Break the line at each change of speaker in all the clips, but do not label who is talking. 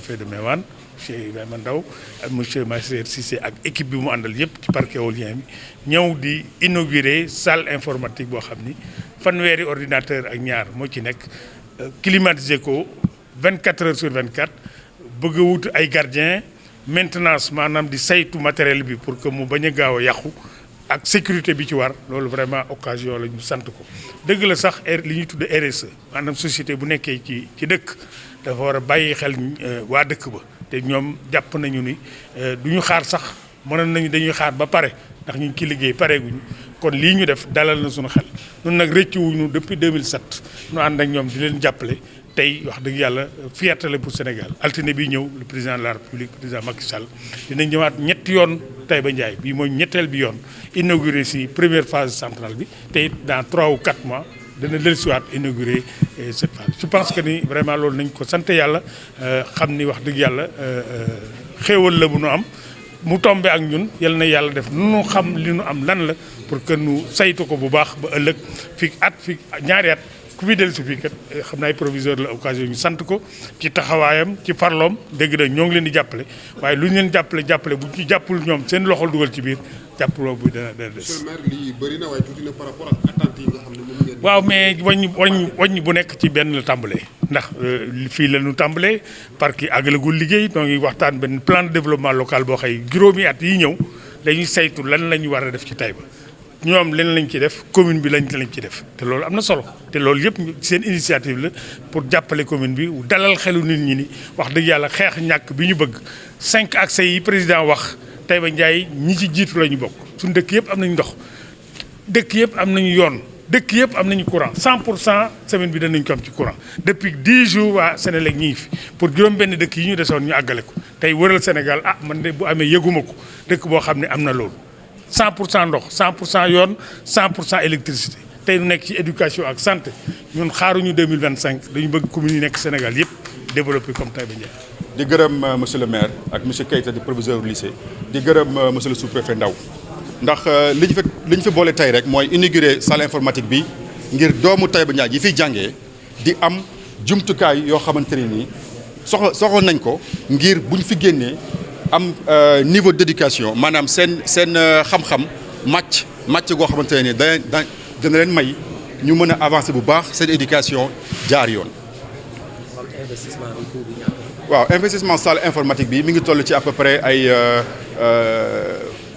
sous-préfet de Mewane monsieur Ibrahima Ndaw ak monsieur Masser Cissé ak équipe bi mu àndal yëpp ci parc éolien bi ñëw di inaugurer salle informatique boo xam ni fanweeri ordinateur ak ñaar moo ci nekk climatiser ko 24 heures sur 24 bëgg a wut ay gardiens maintenance maanaam di saytu matériel bi pour que mu bañ a gaaw a yàqu ak sécurité bi ci war loolu vraiment occasion la ñu sant ko dëgg la sax li ñuy tudd RSE maanaam société bu nekkee ci dëkk dafa war a bàyyi xel waa dëkk ba te ñoom jàpp nañu ni du ñu xaar sax mënoon nañu dañuy xaar ba pare ndax ñu ngi ci liggéey pareeguñu kon lii ñu def dalal na suñu xel ñun nag rëccuwuñu depuis 2007 ñu ànd ak ñoom di leen jàppale tey wax dëgg yàlla fierté la pour Sénégal altine bi ñëw le président de la République président Macky Sall dina ñëwaat ñetti yoon Taïba Ndiaye bii mooy ñetteel bi yoon inauguré si première phase centrale bi te dans 3 ou 4 mois dana dellusiwaat inauguré cette phase. Je pense que ni vraiment loolu nañ ko sant yàlla xam ni wax dëgg yàlla xéewal la bu nu am mu tombe ak ñun yal na yàlla def nu xam li nu am lan la pour que nu saytu ko bu baax ba ëllëg fi ñaari at ku fi dellu si fii kat xam naa ay proviseur la occasion ñu sant ko ci taxawaayam ci farloom dégg na ñoo ngi leen di jàppale waaye lu ñu leen jàppale bu ci jàppul ñoom seen loxol dugal ci biir jàppaloo bu dana des.
monsieur le maire lii bëri na waaye tuuti na par rapport ak attentes yi nga xam ne moom ngeen.
waaw mais wàññi bu nekk ci benn la tàmbalee ndax fii la ñu tàmbalee parce que àggalagul liggéey ñoo ngi waxtaan benn plan de développement local boo xëy juróomi at yi ñëw dañuy saytu lan la ñu war a def ci Taïba ñoom leen lañ ci def commune bi lañ ci def te loolu am na solo te loolu yëpp seen initiative la pour jàppale commune bi dalal xelu nit ñi ni wax dëgg yàlla xeex ñàkk bi ñu bëgg 5 accès yi président wax Taïba Ndiaye ñi ci jiitu la ñu bokk suñu dëkk yëpp am nañu ndox dëkk yëpp am nañu yoon dëkk yëpp am nañu courant 100% semaine bi danañ ko am ci courant depuis 10 jours waa Sénélec ñi ngi fi pour juróom-benn dëkk yi ñu desoon ñu àggale ko tey wëral Sénégal man de bu amee yëguma ko dëkk boo xam ne am na loolu 100% ndox 100% yoon 100% électricité tey nu nekk ci éducation ak santé ñun xaaruñu 2025 dañu bëgg communes yi nekk Sénégal yëpp développé comme Taïba Ndiaye.
di gërëm monsieur le maire ak monsieur Keita di proviseur lycée di gërëm monsieur le sous-préfet Ndaw ndax li ñu fi boole tey rek mooy inaugurer salle informatique bi ngir doomu Taïba Ndiaye yi fiy jàngee di am jumtukaay yoo xamante ne nii soxla nañ ko ngir buñ fi génnee am niveau d'éducation maanaam seen xam-xam màcc goo xamante ne nii dana leen may ñu mën a avancer bu baax seen éducation jaar yoon. waaw investissement salle informatique bi mi ngi toll ci à peu près ay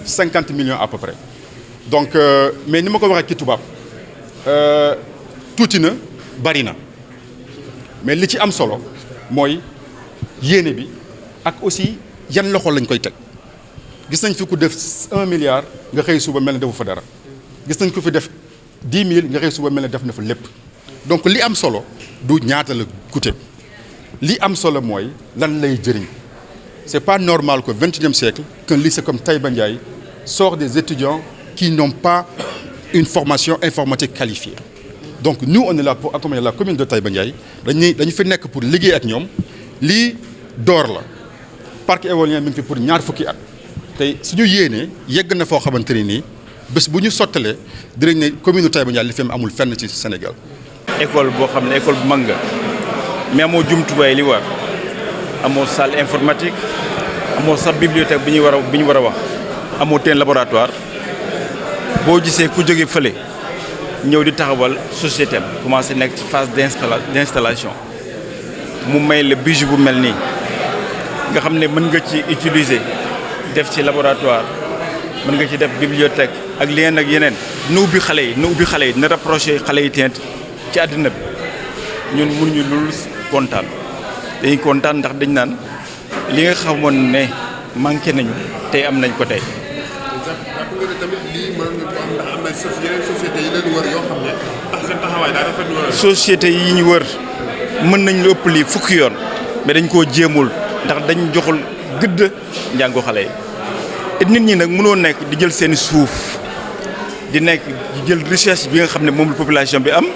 50 millions à peu près donc mais ni ma ko waxee ci tubaab tuuti na bari na mais li ci am solo mooy yéene bi ak aussi yan loxo lañ koy teg gis nañ fi ku def 1 milliard nga xëy suba mel ne defu fa dara gis nañ ko fi def 10 000 nga xëy suba mel ne def na fa lépp donc li am solo du ñaata la coûté li am solo mooy lan lay jëriñ c'est pas normal qu'au XXIe siècle qu'un lycée comme Taïba Ndiaye sort des étudiants qui n'ont pas une formation informatique qualifiée donc nous on est là pour accompagner la commune de Taïba Ndiaye dañu fi nekk pour liggéey ak ñoom lii door la parc éolien mi ngi fi pour ñaar fukki at tey suñu yéenee yegg na foo xamante ne nii bés bu ñu sottalee dinañ ne commune de Taïba Ndiaye li fi amul fenn ci Sénégal.
école boo xam ne école bu mag nga mais amoo jumtuwaay li war amoo salle informatique amoo sax bibliothèque bi ñu war a wax amoo teen laboratoire boo gisee ku jóge fële ñëw di taxawal société am commencé nekk ci phase d'installation mu may la bijou bu mel nii nga xam ne mën nga ci utiliser def ci laboratoire mën nga ci def bibliothèque ak leneen ak yeneen na ubbi xale yi na rapproché xale yi teent ci àddina bi ñun mënuñu lul kontaan dañuy kontaan ndax dañ naan li nga xamoon ne manqué nañu tey am nañ ko tey. société yi ñu wër mën nañ lu ëpp lii fukki yoon mais dañ koo jéemul ndax dañ joxul gëdd njàngu xale yi te nit ñi nag mënoo nekk di jël seen suuf di nekk di jël recherche bi nga xam ne moom la population bi am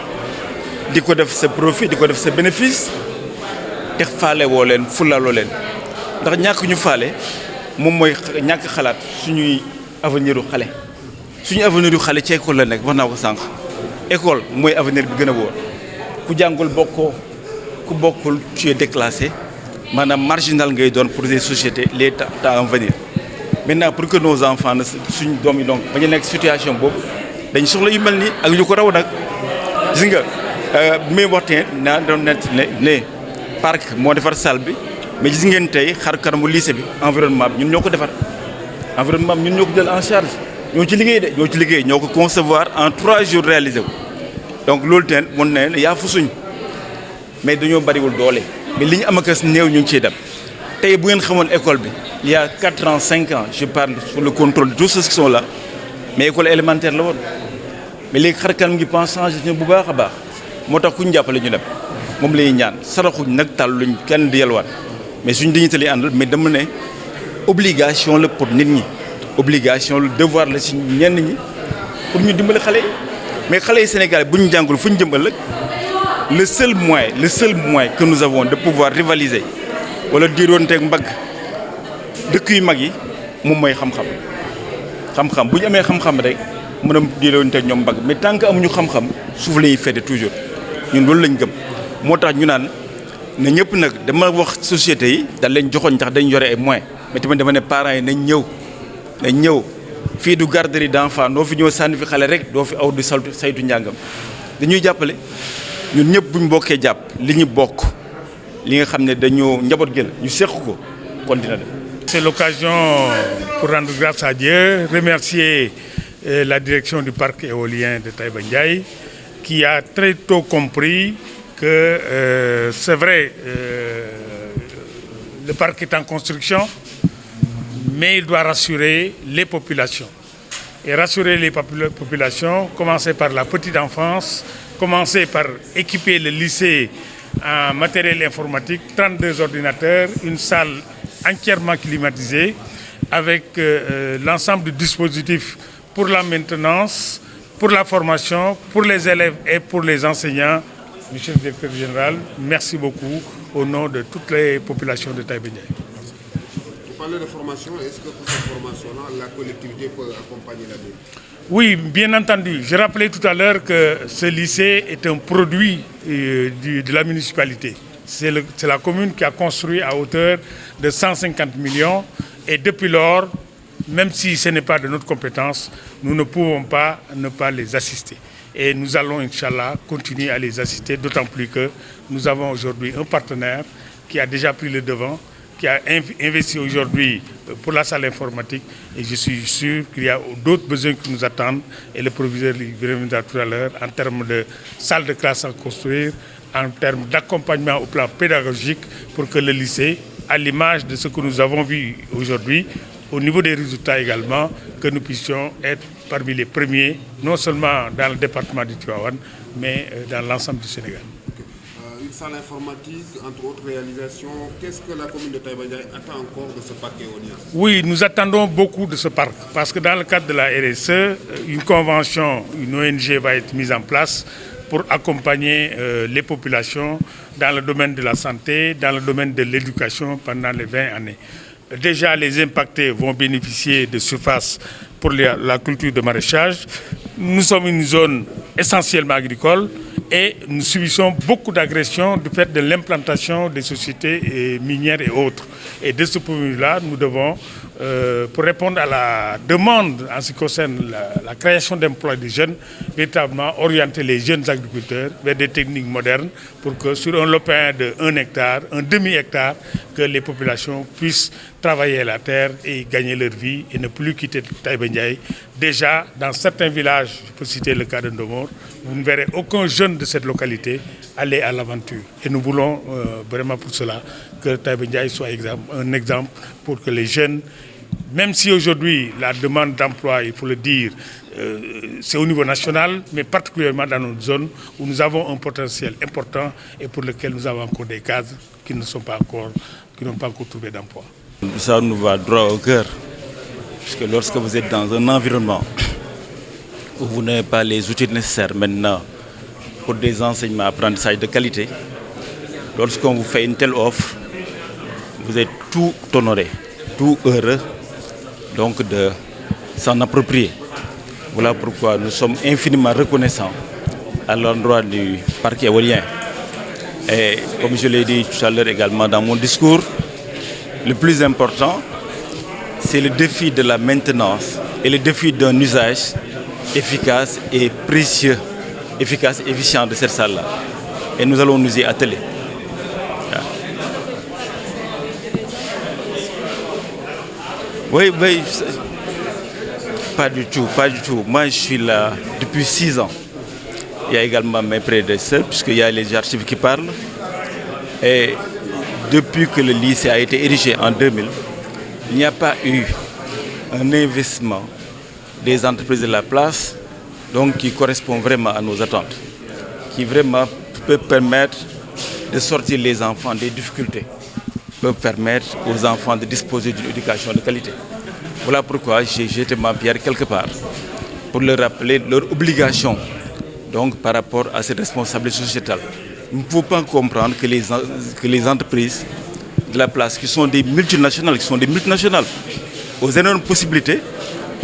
di ko def sa profit di ko def sa bénéfice te faale woo leen fulaloo leen ndax ñàkk ñu faale moom mooy ñàkk xalaat suñuy avenir u xale suñu avenir yu xale ci école la nekk wax naa ko sànq école mooy avenir bi gën a wóor ku jàngul bokkoo ku bokkul tu es déclassé maanaam marginal ngay doon pour des sociétés les temps à venir. Maintenant pour que nos enfants suñ doom yi donc ba ñu nekk situation boobu dañ soxla yu mel nii ak yu ko raw nag gis nga bi may waxtee naa doon nett ne parc moo defar salle bi mais gis ngeen tey xar kanamu lycée bi environnement bi ñun ñoo ko defar environnement bi ñun ñoo ko jël en charge ñoo ci liggéey ñoo ko concevoir en 3 jours réalisé ko donc loolu teen mun na ne yaa fu suñ mais dañoo bariwul doole mais li ñu am ak néew ñu ngi ciy dem tey bu ngeen xamoon école bi il y a 4 ans 5 ans je parle sur le contrôle de tous ceux qui sont là mais école élémentaire la woon mais léegi xar kanam ngi pense changé bu baax a baax moo tax ku ñu jàppale ñu dem moom la ñuy ñaan saraxuñ nag tàlluñ kenn di yalwaat mais suñ dignité li àndal mais dama ne obligation la pour nit ñi obligation la devoir la si ñenn ñi pour ñu dimbali xale yi mais xale yi Sénégal bu ñu jàngul fu ñu jëm ëllëg le seul moyen que nous avons de pouvoir rivaliser wala diiroonteeg mbagg dëkk yu mag yi moom mooy xam-xam bu ñu amee xam-xam rek mën a diiroonteeg ñoom mbagg mais tant que amuñu xam-xam suuf la ñuy fete toujours ñun loolu lañ gëm moo tax ñu naan ne ñëpp nag dama wax société yi dañ leen joxoon tax dañ yore ay moyens mais tamit dama ne parents yi nañ ñëw fii du garderie d'enfants doo fi ñëw sànni fi xale rek doo fi aw di saytu njàngam dañuy jàppale ñun ñëpp buñ bokkee jàpp li ñu bokk li nga xam ne dañoo njaboot gël ñu seq ko kon dina dem.
C'est l'occasion pour rendre grâce à Dieu, remercier la direction du parc éolien de Taïba Ndiaye qui a très tôt compris que c'est vrai, le parc est en construction, mais il doit rassurer les populations. Et rassurer les populations, commencer par la petite enfance, commencer par équiper le lycée en matériel informatique, 32 ordinateurs, une salle entièrement climatisée, avec l'ensemble du dispositif pour la maintenance, pour la formation, pour les élèves et pour les enseignants. Monsieur le directeur général, merci beaucoup au nom de toutes les populations de Taïba Ndiaye.
Vous parlez de formation, est-ce que pour cette formation-là, la collectivité peut accompagner la ville?
Oui, bien entendu. Je rappelais tout à l'heure que ce lycée est un produit de la municipalité. C'est la commune qui a construit à hauteur de 150 millions et depuis lors, même si ce n'est pas de notre compétence, nous ne pouvons pas ne pas les assister. Et nous allons, Inch'Allah, continuer à les assister, d'autant plus que nous avons aujourd'hui un partenaire qui a déjà pris le devant, qui a investi aujourd'hui pour la salle informatique. Et je suis sûr qu'il y a d'autres besoins qui nous attendent. Et le proviseur y reviendra tout à l'heure en termes de salle de classe à construire, en termes d'accompagnement au plan pédagogique pour que le lycée, à l'image de ce que nous avons vu aujourd'hui, au niveau des résultats également, que nous puissions être parmi les premiers, non seulement dans le département du Tivaouane, mais dans l'ensemble du Sénégal.
Une salle informatique, entre autres réalisations, qu'est-ce que la commune de Taïba Ndiaye attend encore de ce parc éolien? Oui, nous attendons beaucoup de ce parc, parce que dans le cadre de la RSE, une convention, une ONG va être mise en place pour accompagner les populations dans le domaine de la santé, dans le domaine de l'éducation pendant les 20 années. Déjà, les impactés vont bénéficier de surfaces pour la culture de maraîchage. Nous sommes une zone essentiellement agricole et nous subissons beaucoup d'agressions du fait de l'implantation des sociétés minières et autres. Et de ce point de vue-là, nous devons, pour répondre à la demande en ce qui concerne la création d'emplois des jeunes, véritablement orienter les jeunes agriculteurs vers des techniques modernes pour que sur un lopin de 1 hectare, un demi-hectare, que les populations puissent travailler la terre et gagner leur vie et ne plus quitter Taïba Ndiaye. Déjà, dans certains villages, je peux citer le cas de Ndomor, vous ne verrez aucun jeune de cette localité aller à l'aventure. Et nous voulons vraiment pour cela que Taïba Ndiaye soit un exemple pour que les jeunes, même si aujourd'hui la demande d'emploi, il faut le dire, c'est au niveau national, mais particulièrement dans notre zone où nous avons un potentiel important et pour lequel nous avons encore des cadres qui n'ont pas encore trouvé d'emploi.
Ça nous va droit au cœur, parce que lorsque vous êtes dans un environnement où vous n'avez pas les outils nécessaires maintenant pour des enseignements apprentissages de qualité, lorsqu'on vous fait une telle offre, vous êtes tout honoré, tout heureux donc de s'en approprier. Voilà pourquoi nous sommes infiniment reconnaissants à l'endroit du parc éolien Et comme je l'ai dit tout à l'heure également dans mon discours, le plus important, c'est le défi de la maintenance et le défi d'un usage efficace et précieux, efficace et efficient de cette salle-là. Et nous allons nous y atteler. Oui, pas du tout, pas du tout. Moi, je suis là depuis 6 ans. Il y a également mes prédécesseurs, puisqu'il y a les archives qui parlent. Et depuis que le lycée a été érigé en 2000, il n'y a pas eu un investissement des entreprises de la place donc, qui correspond vraiment à nos attentes, qui vraiment peut permettre de sortir les enfants des difficultés, peut permettre aux enfants de disposer d'une éducation de qualité. Voilà pourquoi j'ai jeté ma pierre quelque part, pour leur rappeler leur obligation donc, par rapport à cette responsabilité sociétale. Il ne faut pas comprendre que les entreprises de la place, qui sont des multinationales, aux énormes possibilités,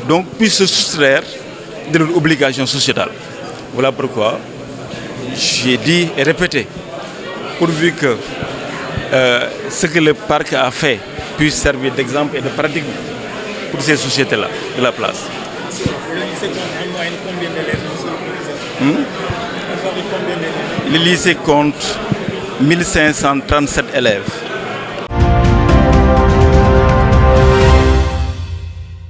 donc puissent se soustraire de leurs obligations sociétales. Voilà pourquoi j'ai dit et répété, pourvu que ce que le parc a fait puisse servir d'exemple et de paradigme pour ces sociétés-là de la place. Le lycée compte 1537 élèves.